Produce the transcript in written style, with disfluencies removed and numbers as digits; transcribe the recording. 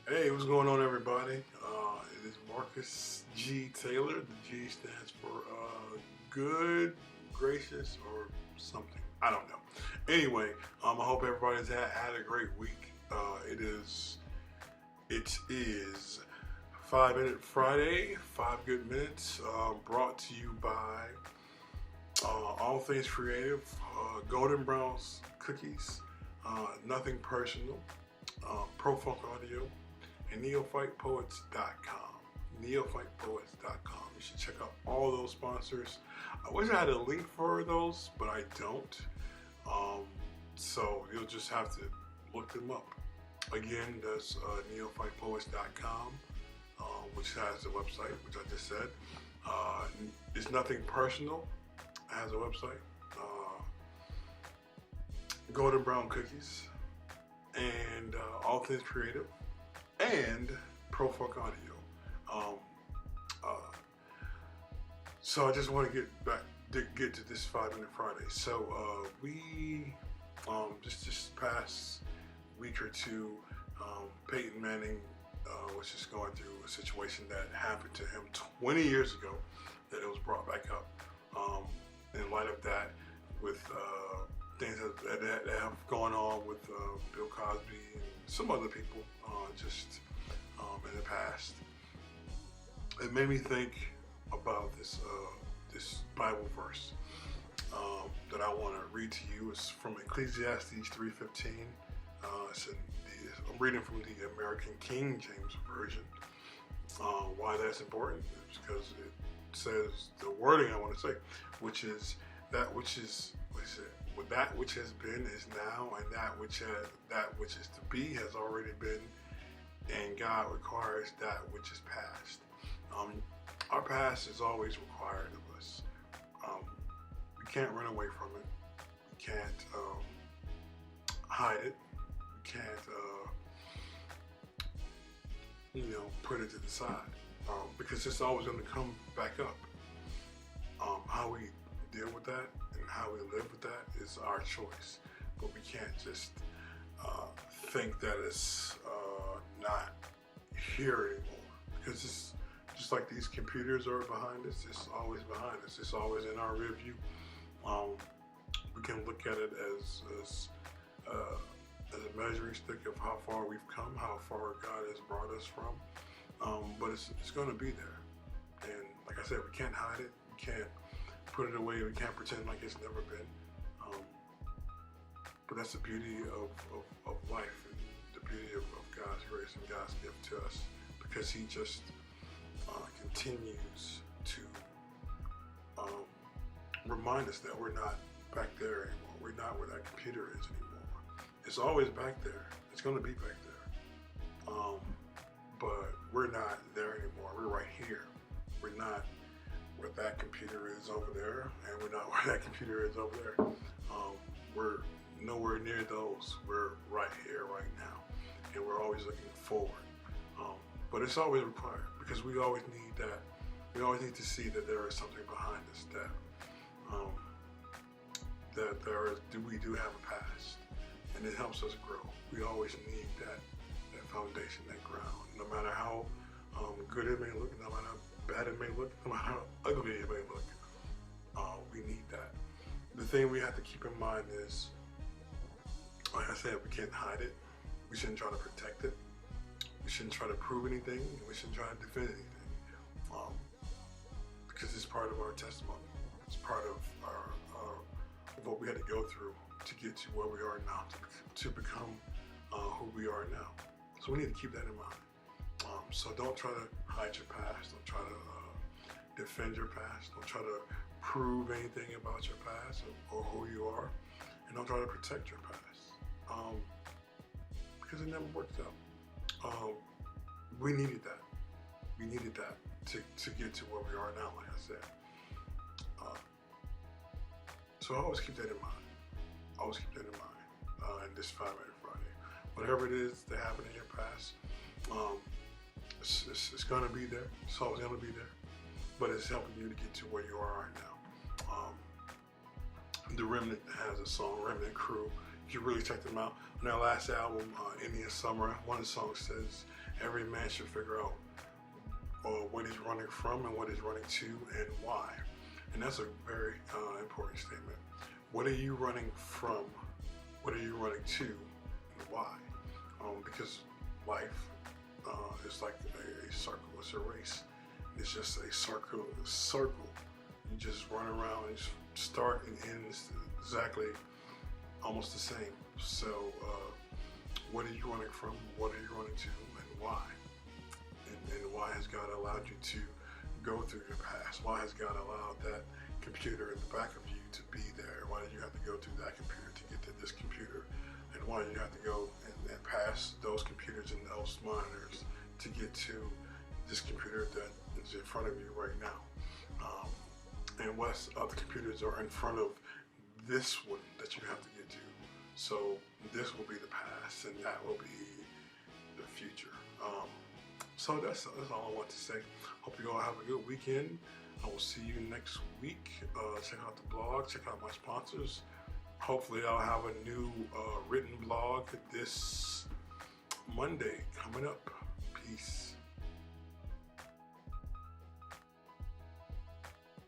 Hey, what's going on, everybody? It is Marcus G. Taylor. The G stands for good, gracious, or something. I don't know. Anyway, I hope everybody's had a great week. It is 5 Minute Friday, 5 good minutes, brought to you by All Things Creative, Golden Browns Cookies, Nothing Personal, Pro Funk Audio, and NeophytePoets.com. NeophytePoets.com. You should check out all those sponsors. I wish I had a link for those, but I don't. So you'll just have to look them up. Again, that's NeophytePoets.com, which has a website, which I just said. It's Nothing Personal, has a website. Golden Brown Cookies, and All Things Creative, and Pro Funk Audio. So I just want to get to this 5 Minute Friday. So we just past week or two, Peyton Manning was just going through a situation that happened to him 20 years ago, that it was brought back up. In light of that, with things that have gone on with Bill Cosby and some other people in the past, it made me think about this Bible verse that I want to read to you. It's from Ecclesiastes 3:15. I'm reading from the American King James Version. Why that's important is because it says the wording I want to say, which is that which is that which has been is now, and that which is to be has already been, and God requires that which is past. Our past is always required of us. We can't run away from it. We can't hide it. We can't put it to the side, because it's always going to come back up. How we deal with that and how we live with that is our choice, but we can't just think that it's not here anymore, because it's just like these computers are behind us. It's always behind us. It's always in our rear view. We can look at it as a measuring stick of how far we've come, how far God has brought us from. But it's going to be there, and like I said, we can't hide it. We can't put it away. We can't pretend like it's never been. But that's the beauty of life, and the beauty of God's grace and God's gift to us, because He just continues to remind us that we're not back there anymore. We're not where that computer is anymore. It's always back there. It's going to be back there. But we're not there anymore. We're right here. We're not where that computer is over there, and we're not where that computer is over there. We're nowhere near those. We're right here, right now, and we're always looking forward. But it's always required, because we always need that. We always need to see that there is something behind us, we do have a past, and it helps us grow. We always need that foundation, that ground. No matter how good it may look, no matter how bad it may look, no matter how ugly it may look, we need that. The thing we have to keep in mind is, like I said, we can't hide it. We shouldn't try to protect it. We shouldn't try to prove anything. We shouldn't try to defend anything, because it's part of our testimony. It's part of what we had to go through to get to where we are now, to become who we are now. So we need to keep that in mind. So don't try to hide your past. Don't try to defend your past. Don't try to prove anything about your past or who you are, and don't try to protect your past, because it never worked out. We needed that. We needed that to get to where we are now, like I said. So I always keep that in mind. Always keep that in mind in this 5 Minute Friday. Whatever it is that happened in your past, it's going to be there. It's always going to be there. But it's helping you to get to where you are right now. The Remnant has a song, Remnant Crew, you really check them out. On their last album, Indian Summer, one of the songs says, every man should figure out what he's running from and what he's running to and why. And that's a very important statement. What are you running from? What are you running to? And why? Because life is like a circle. It's a race. It's just a circle. You just run around and start and end exactly almost the same. So what are you running from? What are you running to? And why? And why has God allowed you to go through your past? Why has God allowed that computer in the back of you to be there? Why did you have to go through that computer to get to this computer? And why did you have to go and pass those computers and those monitors to get to this computer that is in front of you right now? And what other computers are in front of this one that you have to get to? So this will be the past and that will be the future. So that's all I want to say. Hope you all have a good weekend. I will see you next week. Check out the blog, check out my sponsors. Hopefully I'll have a new written blog this Monday coming up. Peace.